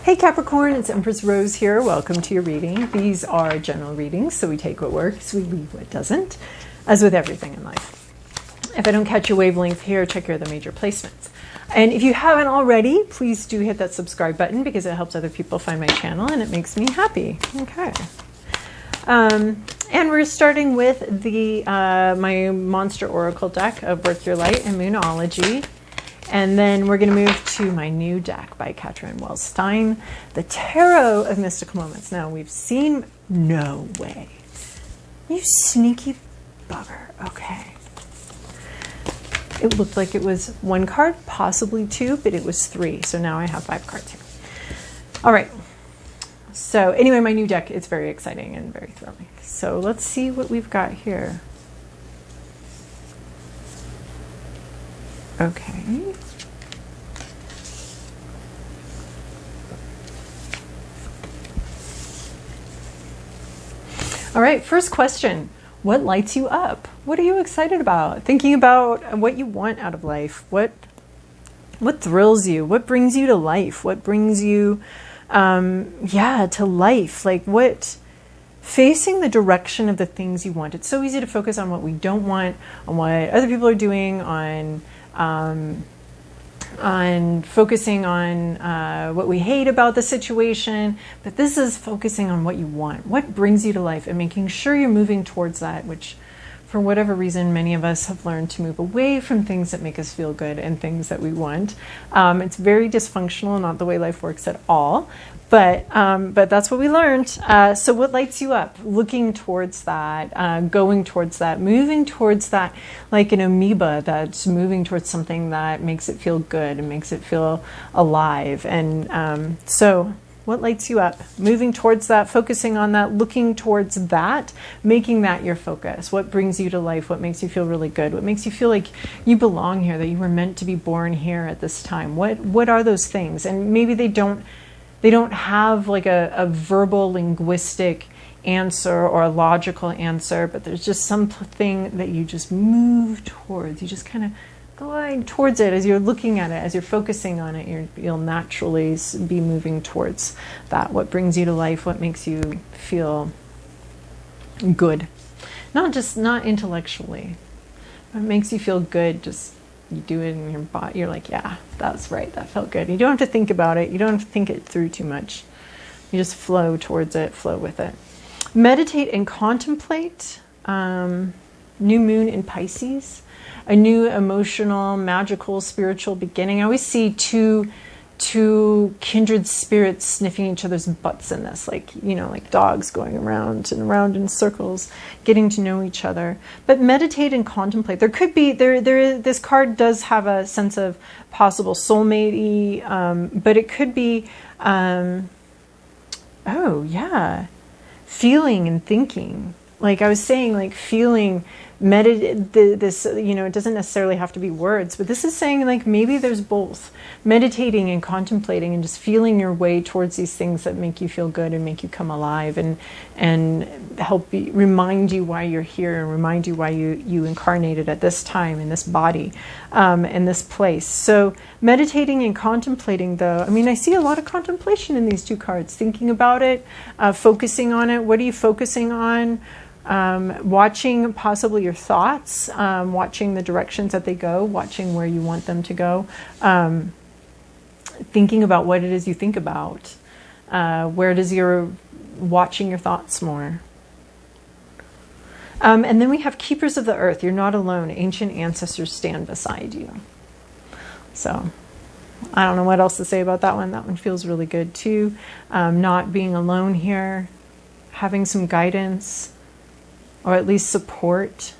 Hey Capricorn, it's Empress Rose here. Welcome to your reading. These are general readings, so we take what works, we leave what doesn't, as with everything in life. If I don't catch your wavelength here, check your other major placements. And if you haven't already, please do hit that subscribe button because it helps other people find my channel and it makes me happy. Okay. And we're starting with the my Monster Oracle deck of Birth Your Light and Moonology. And then we're going to move to my new deck by Catrin, Welz-Stein, the Tarot of Mystical Moments. Now, we've seen... No way. You sneaky bugger. Okay. It looked like it was one card, possibly two, but it was three. So now I have 5 cards here. All right. So anyway, my new deck is very exciting and very thrilling. So let's see what we've got here. Okay. All right, first question. What lights you up? What are you excited about? Thinking about what you want out of life. What thrills you? What brings you to life? What brings you, to life? Like what... Facing the direction of the things you want. It's so easy to focus on what we don't want, on what other people are doing, on focusing on what we hate about the situation. But this is focusing on what you want, what brings you to life, and making sure you're moving towards that, which for whatever reason, many of us have learned to move away from things that make us feel good and things that we want. It's very dysfunctional, not the way life works at all. But that's what we learned. So what lights you up? Looking towards that, going towards that, moving towards that, like an amoeba that's moving towards something that makes it feel good and makes it feel alive. And so what lights you up? Moving towards that, focusing on that, looking towards that, making that your focus. What brings you to life? What makes you feel really good? What makes you feel like you belong here, that you were meant to be born here at this time? What are those things? And maybe they don't have like a verbal linguistic answer or a logical answer, but there's just something that you just move towards. You just kind of glide towards it as you're looking at it, as you're focusing on it. You'll naturally be moving towards that. What brings you to life? What makes you feel good? Not intellectually. What makes you feel good? Just you do it in your body. You're like, yeah, that's right. That felt good. You don't have to think about it. You don't have to think it through too much. You just flow towards it, flow with it. Meditate and contemplate. New moon in Pisces. A new emotional, magical, spiritual beginning. I always see two kindred spirits sniffing each other's butts in this, like dogs going around and around in circles, getting to know each other. But meditate and contemplate. There could be this card does have a sense of possible soulmate-y, but it could be feeling and thinking. Like I was saying, like feeling, this, it doesn't necessarily have to be words, but this is saying like maybe there's both. Meditating and contemplating and just feeling your way towards these things that make you feel good and make you come alive and help remind you why you're here and remind you why you incarnated at this time in this body, in this place. So meditating and contemplating though, I see a lot of contemplation in these two cards, thinking about it, focusing on it. What are you focusing on? Watching possibly your thoughts, watching the directions that they go, watching where you want them to go, thinking about what it is you think about, where does watching your thoughts more. And then we have Keepers of the Earth. You're not alone. Ancient ancestors stand beside you. So I don't know what else to say about that one. That one feels really good too. Not being alone here, having some guidance, or at least support,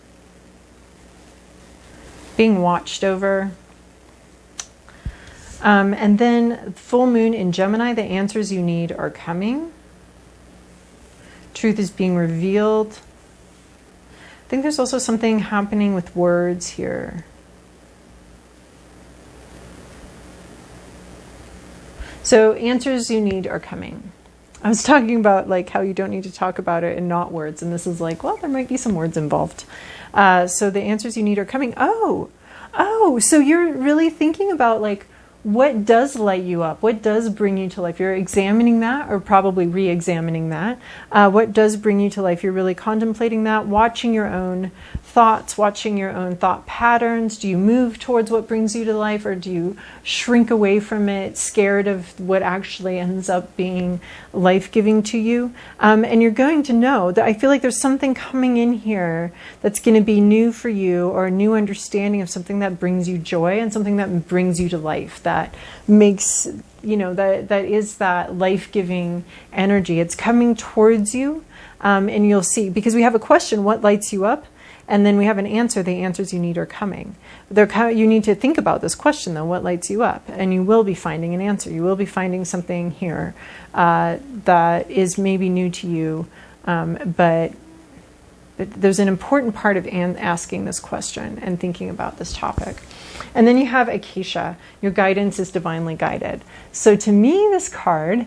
being watched over. And then full moon in Gemini, the answers you need are coming. Truth is being revealed. I think there's also something happening with words here. So answers you need are coming. I was talking about like how you don't need to talk about it and not words. And this is like, well, there might be some words involved. So the answers you need are coming. Oh, so you're really thinking about like, what does light you up? What does bring you to life? You're examining that, or probably re-examining that. What does bring you to life? You're really contemplating that, watching your own thoughts, watching your own thought patterns. Do you move towards what brings you to life, or do you shrink away from it, scared of what actually ends up being life-giving to you? And you're going to know that I feel like there's something coming in here that's going to be new for you, or a new understanding of something that brings you joy and something that brings you to life, that makes, that is that life-giving energy. It's coming towards you, and you'll see, because we have a question, what lights you up? And then we have an answer. The answers you need are coming. You need to think about this question, though. What lights you up? And you will be finding an answer. You will be finding something here that is maybe new to you. But there's an important part of asking this question and thinking about this topic. And then you have Acacia. Your guidance is divinely guided. So to me, this card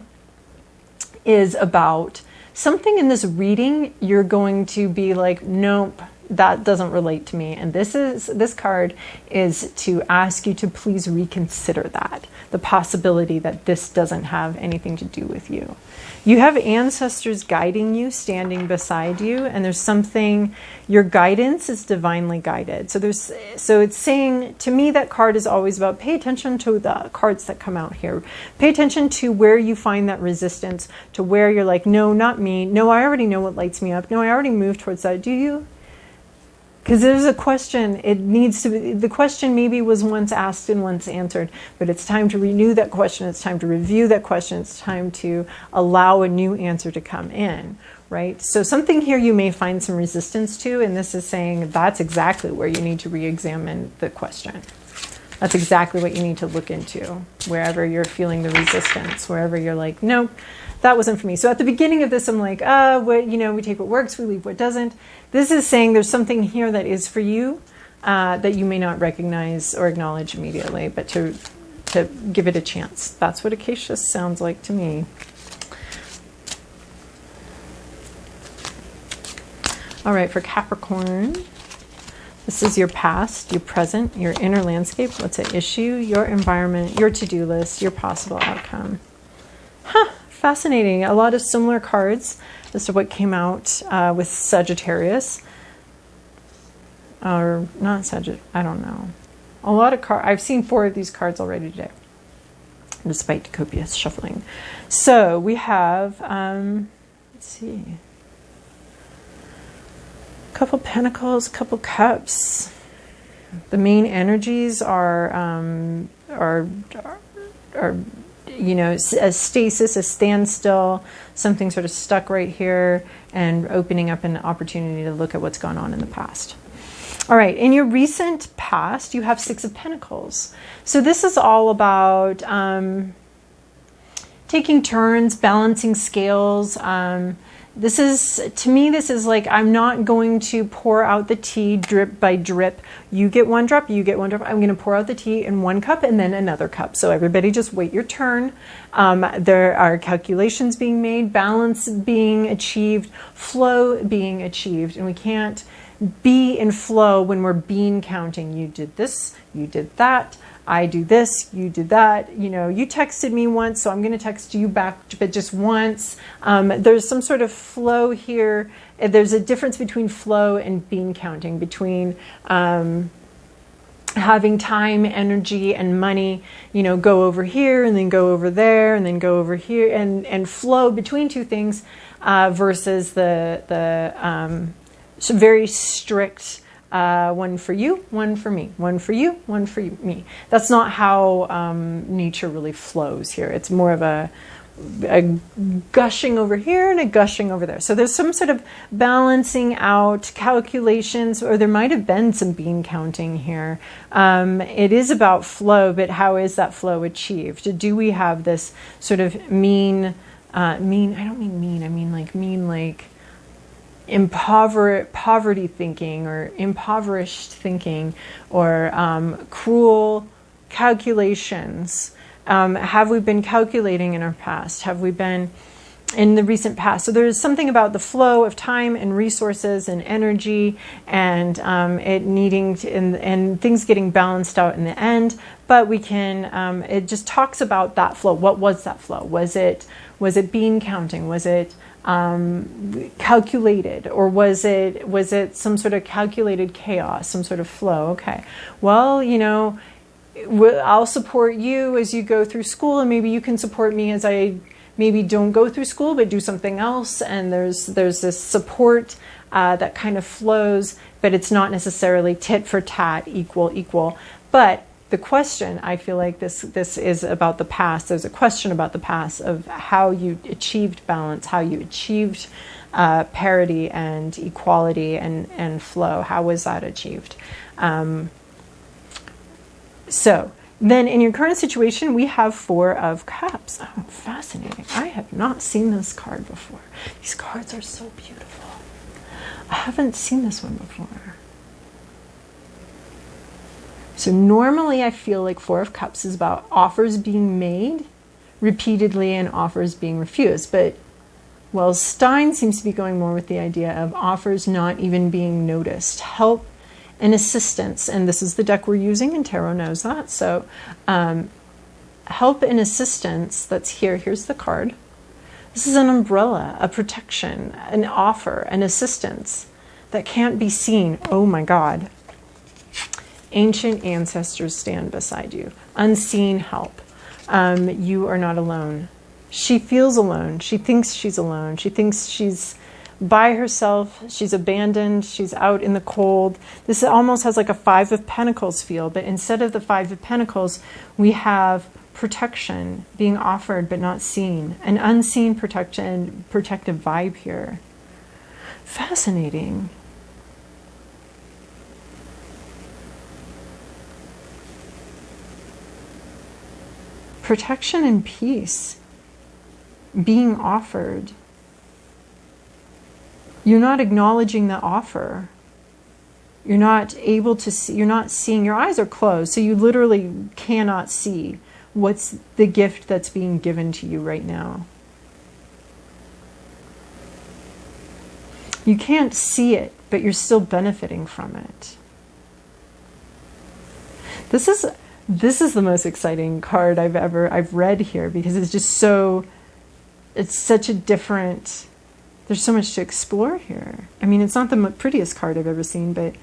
is about something in this reading. You're going to be like, nope, that doesn't relate to me. And this card is to ask you to please reconsider that, the possibility that this doesn't have anything to do with you. You have ancestors guiding you, standing beside you, and there's something, your guidance is divinely guided. So it's saying, to me, that card is always about pay attention to the cards that come out here. Pay attention to where you find that resistance, to where you're like, no, not me. No, I already know what lights me up. No, I already moved towards that. Do you? Because there's a question, it needs to be, the question maybe was once asked and once answered, but it's time to renew that question, it's time to review that question, it's time to allow a new answer to come in, right? So something here you may find some resistance to, and this is saying that's exactly where you need to re-examine the question. That's exactly what you need to look into, wherever you're feeling the resistance, wherever you're like, nope, that wasn't for me. So at the beginning of this, I'm like, we take what works, we leave what doesn't. This is saying there's something here that is for you that you may not recognize or acknowledge immediately, but to give it a chance. That's what Acacia sounds like to me. All right, for Capricorn, this is your past, your present, your inner landscape, what's at issue, your environment, your to-do list, your possible outcome. Fascinating. A lot of similar cards as to what came out with Sagittarius. Or not Sagittarius, I don't know. A lot of cards. I've seen 4 of these cards already today, despite copious shuffling. So we have, let's see, a couple pentacles, a couple cups. The main energies are a stasis, a standstill, something sort of stuck right here, and opening up an opportunity to look at what's gone on in the past. All right, in your recent past, you have 6 of Pentacles. So this is all about taking turns, balancing scales. This is like, I'm not going to pour out the tea drip by drip. You get one drop, you get one drop. I'm going to pour out the tea in one cup and then another cup. So everybody just wait your turn. There are calculations being made, balance being achieved, flow being achieved. And we can't be in flow when we're bean counting. You did this, you did that. I do this, you did that. You texted me once, so I'm going to text you back, but just once. There's some sort of flow here. There's a difference between flow and bean counting, between having time, energy, and money, go over here and then go over there and then go over here and flow between two things versus the very strict one for you, one for me, one for you, one for me. That's not how nature really flows here. It's more of a gushing over here and a gushing over there. So there's some sort of balancing out, calculations, or there might have been some bean counting here. It is about flow, but how is that flow achieved? Do we have this sort of I don't mean like poverty thinking or impoverished thinking or cruel calculations? Have we been calculating in our past? Have we been in the recent past. So there's something about the flow of time and resources and energy, and it needing to, and things getting balanced out in the end. But we can, it just talks about that flow. What was that flow? Was it bean counting? Was it calculated, or was it some sort of calculated chaos, some sort of flow? Okay, well, you know, I'll support you as you go through school, and maybe you can support me as I maybe don't go through school but do something else. And there's this support that kind of flows, but it's not necessarily tit for tat, equal. But the question, I feel like this is about the past. There's a question about the past of how you achieved balance, how you achieved parity and equality and flow. How was that achieved? So then in your current situation, we have 4 of Cups. Oh, fascinating. I have not seen this card before. These cards are so beautiful. I haven't seen this one before. So normally I feel like 4 of Cups is about offers being made repeatedly and offers being refused. But Welz-Stein seems to be going more with the idea of offers not even being noticed. Help and assistance, and this is the deck we're using, and Tarot knows that. So help and assistance, that's here. Here's the card. This is an umbrella, a protection, an offer, an assistance that can't be seen. Oh my God. Ancient ancestors stand beside you. Unseen help. You are not alone. She feels alone. She thinks she's alone. She thinks she's by herself. She's abandoned. She's out in the cold. This almost has like a 5 of Pentacles feel, but instead of the 5 of Pentacles, we have protection being offered but not seen. An unseen protection, protective vibe here. Fascinating. Protection and peace being offered. You're not acknowledging the offer. You're not able to see, you're not seeing, your eyes are closed, so you literally cannot see what's the gift that's being given to you right now. You can't see it, but you're still benefiting from it. This is the most exciting card I've read here, because it's just so, it's such a different, there's so much to explore here. I mean, it's not the prettiest card I've ever seen, but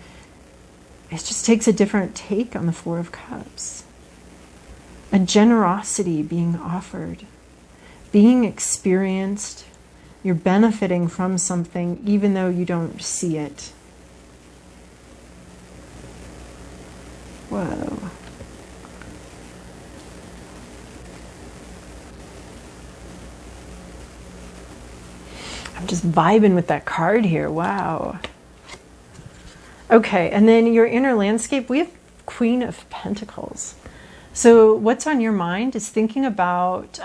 it just takes a different take on the 4 of Cups. A generosity being offered, being experienced. You're benefiting from something even though you don't see it. Whoa. I'm just vibing with that card here. Wow. Okay, and then your inner landscape, we have Queen of Pentacles. So what's on your mind is thinking about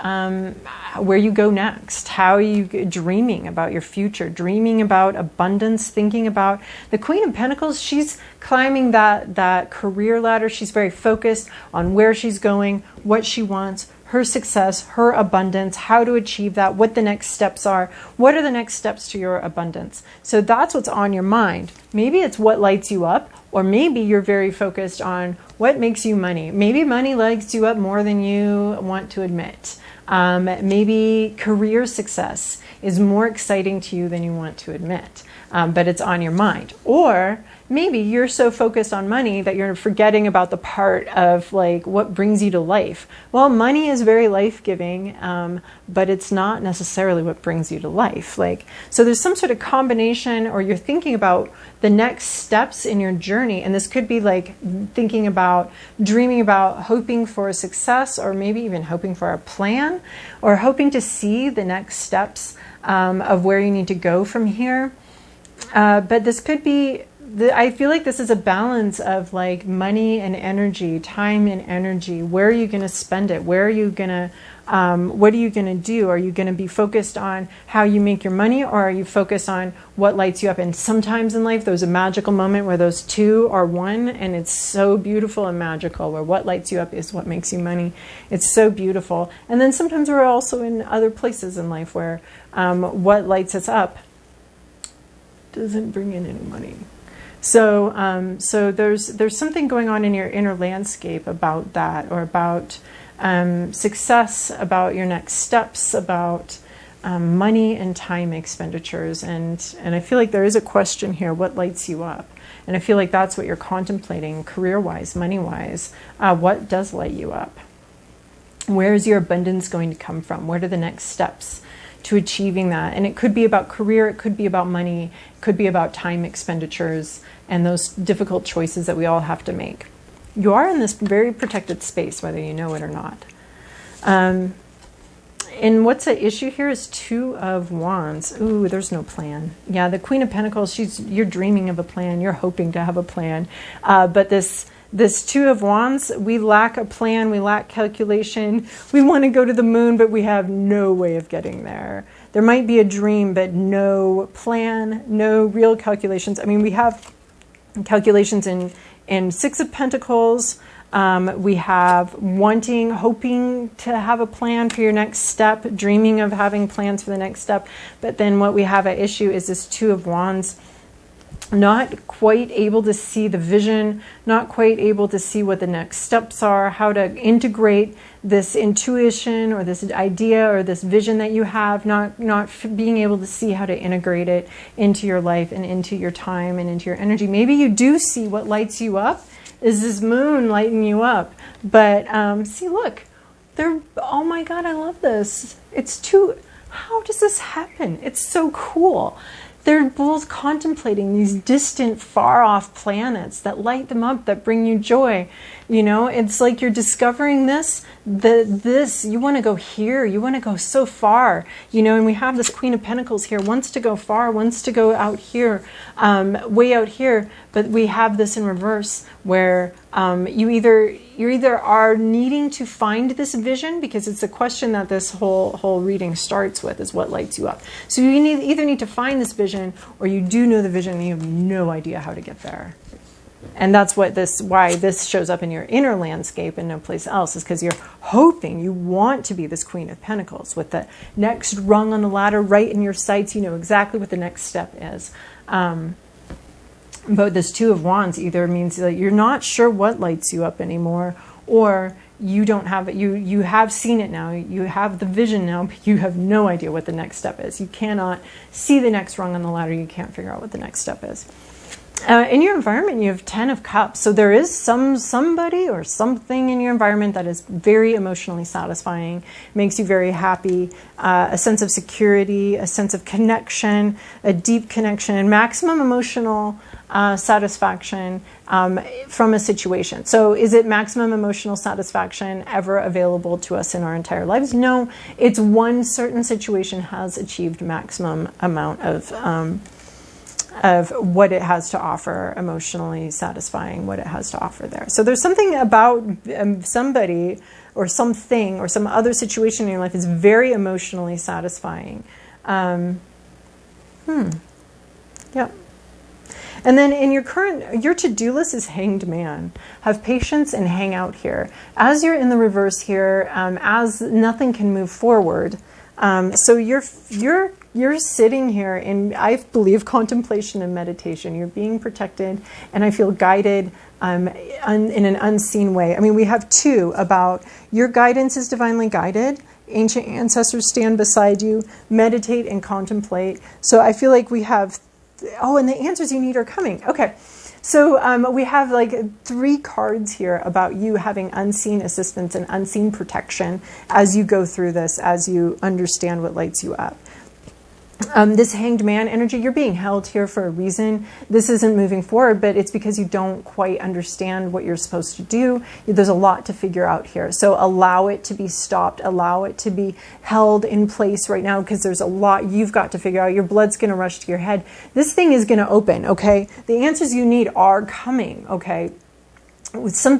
where you go next. How are you dreaming about your future, dreaming about abundance, thinking about the Queen of Pentacles. She's climbing that career ladder. She's very focused on where she's going, what she wants, her success, her abundance, how to achieve that, what the next steps are. What are the next steps to your abundance? So that's what's on your mind. Maybe it's what lights you up, or maybe you're very focused on what makes you money. Maybe money lights you up more than you want to admit. Maybe career success is more exciting to you than you want to admit, but it's on your mind. Or maybe you're so focused on money that you're forgetting about the part of like what brings you to life. Well, money is very life-giving, but it's not necessarily what brings you to life. So there's some sort of combination, or you're thinking about the next steps in your journey, and this could be like thinking about, dreaming about, hoping for a success, or maybe even hoping for a plan, or hoping to see the next steps of where you need to go from here. But this could be, I feel like this is a balance of like money and energy, time and energy. Where are you going to spend it? Where are you going to What are you going to do? Are you going to be focused on how you make your money, or are you focused on what lights you up? And sometimes in life, there's a magical moment where those two are one, and it's so beautiful and magical, where what lights you up is what makes you money. It's so beautiful. And then sometimes we're also in other places in life where what lights us up doesn't bring in any money. So, so there's something going on in your inner landscape about that, or about success, about your next steps, about money and time expenditures. And I feel like there is a question here: what lights you up? And I feel like that's what you're contemplating, career-wise, money-wise. What does light you up? Where is your abundance going to come from? What are the next steps to achieving that? And it could be about career, it could be about money, it could be about time expenditures, and those difficult choices that we all have to make. You are in this very protected space, whether you know it or not. And what's at issue here is Two of Wands. Ooh, there's no plan. Yeah, the Queen of Pentacles, you're dreaming of a plan, you're hoping to have a plan. But this Two of Wands, we lack a plan, we lack calculation. We want to go to the moon, but we have no way of getting there. There might be a dream, but no plan, no real calculations. I mean, we have calculations in Six of Pentacles. We have wanting, hoping to have a plan for your next step, dreaming of having plans for the next step. But then what we have at issue is this Two of Wands, not quite able to see the vision, not quite able to see what the next steps are, how to integrate this intuition or this idea or this vision that you have, not being able to see how to integrate it into your life and into your time and into your energy. Maybe you do see what lights you up is this moon lighting you up. But see, look, oh my God, I love this. How does this happen? It's so cool. They're both contemplating these distant, far-off planets that light them up, that bring you joy. You know, it's like you're discovering this, you want to go here, you want to go so far, you know, and we have this Queen of Pentacles here, wants to go far, wants to go out here, way out here, but we have this in reverse, where you either are needing to find this vision, because it's a question that this whole reading starts with, is what lights you up. So you either need to find this vision, or you do know the vision and you have no idea how to get there. And that's why this shows up in your inner landscape and no place else, is because you're hoping, you want to be this Queen of Pentacles with the next rung on the ladder right in your sights. You know exactly what the next step is. But this Two of Wands either means that you're not sure what lights you up anymore, or you don't have it. You have seen it now. You have the vision now, but you have no idea what the next step is. You cannot see the next rung on the ladder. You can't figure out what the next step is. In your environment, you have 10 of Cups. So there is somebody or something in your environment that is very emotionally satisfying, makes you very happy, a sense of security, a sense of connection, a deep connection, maximum emotional satisfaction from a situation. So is it maximum emotional satisfaction ever available to us in our entire lives? No, it's one certain situation has achieved maximum amount of what it has to offer, emotionally satisfying, what it has to offer there. So there's something about somebody or something or some other situation in your life is very emotionally satisfying. Yep. And then in your to-do list is Hanged Man. Have patience and hang out here. As you're in the reverse here, as nothing can move forward, so you're sitting here in, I believe, contemplation and meditation. You're being protected, and I feel guided in an unseen way. I mean, we have two about your guidance is divinely guided. Ancient ancestors stand beside you. Meditate and contemplate. So I feel like we have, and the answers you need are coming. Okay. So we have like 3 cards here about you having unseen assistance and unseen protection as you go through this, as you understand what lights you up. This Hanged Man energy, you're being held here for a reason. This isn't moving forward, but it's because you don't quite understand what you're supposed to do. There's a lot to figure out here. So allow it to be stopped. Allow it to be held in place right now, because there's a lot you've got to figure out. Your blood's going to rush to your head. This thing is going to open, okay? The answers you need are coming, okay? some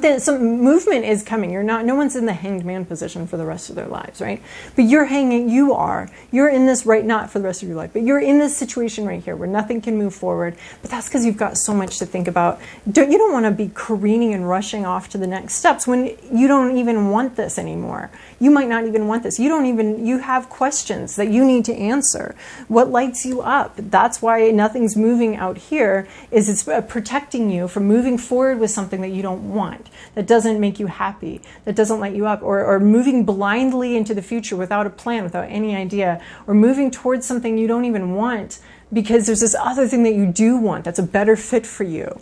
movement is coming. No one's in the hanged man position for the rest of their lives, right? But you're in this right, not for the rest of your life, but you're in this situation right here where nothing can move forward. But that's because you've got so much to think about. You don't want to be careening and rushing off to the next steps when you don't even want this anymore. You might not even want this. You have questions that you need to answer. What lights you up? That's why nothing's moving out here, is it's protecting you from moving forward with something that you don't want, that doesn't make you happy, that doesn't light you up, or moving blindly into the future without a plan, without any idea, or moving towards something you don't even want because there's this other thing that you do want that's a better fit for you,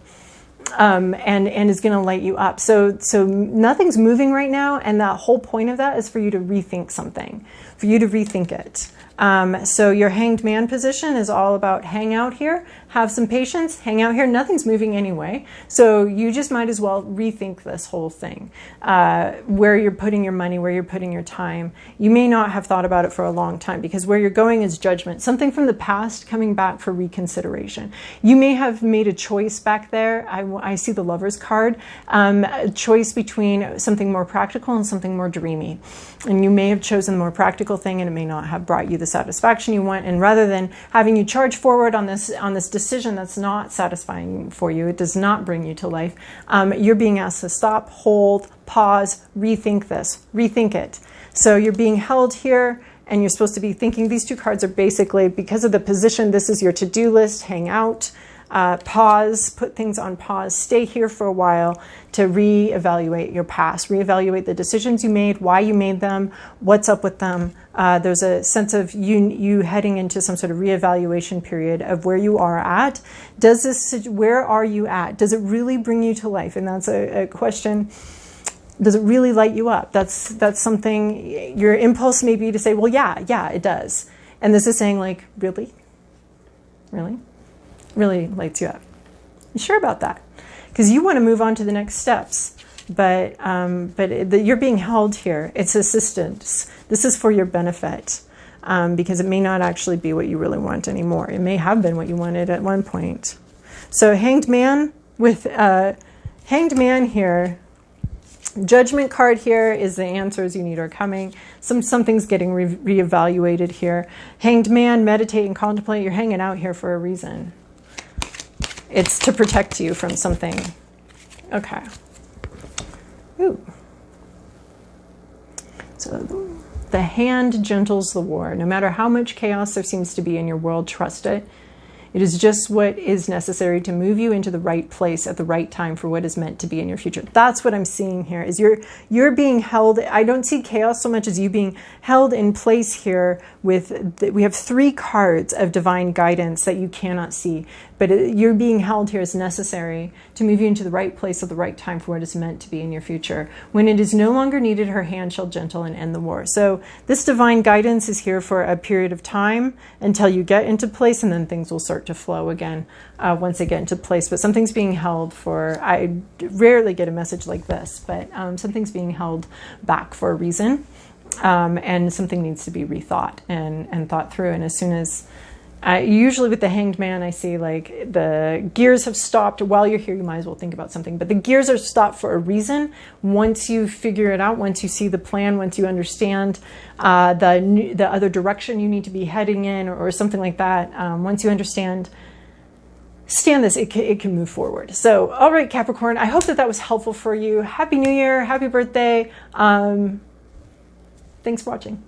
and is going to light you up. So nothing's moving right now, and the whole point of that is for you to rethink something, for you to rethink it. So your hanged man position is all about hang out here, have some patience, hang out here. Nothing's moving anyway. So you just might as well rethink this whole thing, where you're putting your money, where you're putting your time. You may not have thought about it for a long time because where you're going is judgment, something from the past coming back for reconsideration. You may have made a choice back there. I see the Lover's card, a choice between something more practical and something more dreamy. And you may have chosen the more practical thing, and it may not have brought you the satisfaction you want. And rather than having you charge forward on this decision that's not satisfying for you, it does not bring you to life, you're being asked to stop, hold, pause, rethink this, rethink it. So you're being held here, and you're supposed to be thinking. These two cards are basically, because of the position, this is your to-do list. Hang out, pause, put things on pause, stay here for a while to reevaluate your past, reevaluate the decisions you made, why you made them, what's up with them. There's a sense of you heading into some sort of reevaluation period of where you are at. Where are you at? Does it really bring you to life? And that's a question. Does it really light you up? That's something. Your impulse may be to say, well, yeah, it does. And this is saying, like, really lights you up. You sure about that? Because you want to move on to the next steps, but you're being held here. It's assistance. This is for your benefit, because it may not actually be what you really want anymore. It may have been what you wanted at one point. So hanged man with hanged man here. Judgment card here is the answers you need are coming. Something's getting reevaluated here. Hanged man, meditate and contemplate. You're hanging out here for a reason. It's to protect you from something. Okay. Ooh. So the hand gentles the war. No matter how much chaos there seems to be in your world, trust it. It is just what is necessary to move you into the right place at the right time for what is meant to be in your future. That's what I'm seeing here, is you're being held. I don't see chaos so much as you being held in place here we have 3 cards of divine guidance that you cannot see. But you're being held here as necessary to move you into the right place at the right time for what is meant to be in your future. When it is no longer needed, her hand shall gentle and end the war. So this divine guidance is here for a period of time until you get into place, and then things will start to flow again once they get into place. But something's being held for, I rarely get a message like this, but something's being held back for a reason. And something needs to be rethought and thought through. And as soon as, usually with the hanged man, I see like the gears have stopped. While you're here, you might as well think about something. But the gears are stopped for a reason. Once you figure it out, once you see the plan, once you understand the other direction you need to be heading in, or something like that, once you understand this, it can move forward. So, all right, Capricorn, I hope that was helpful for you. Happy New Year. Happy birthday. Thanks for watching.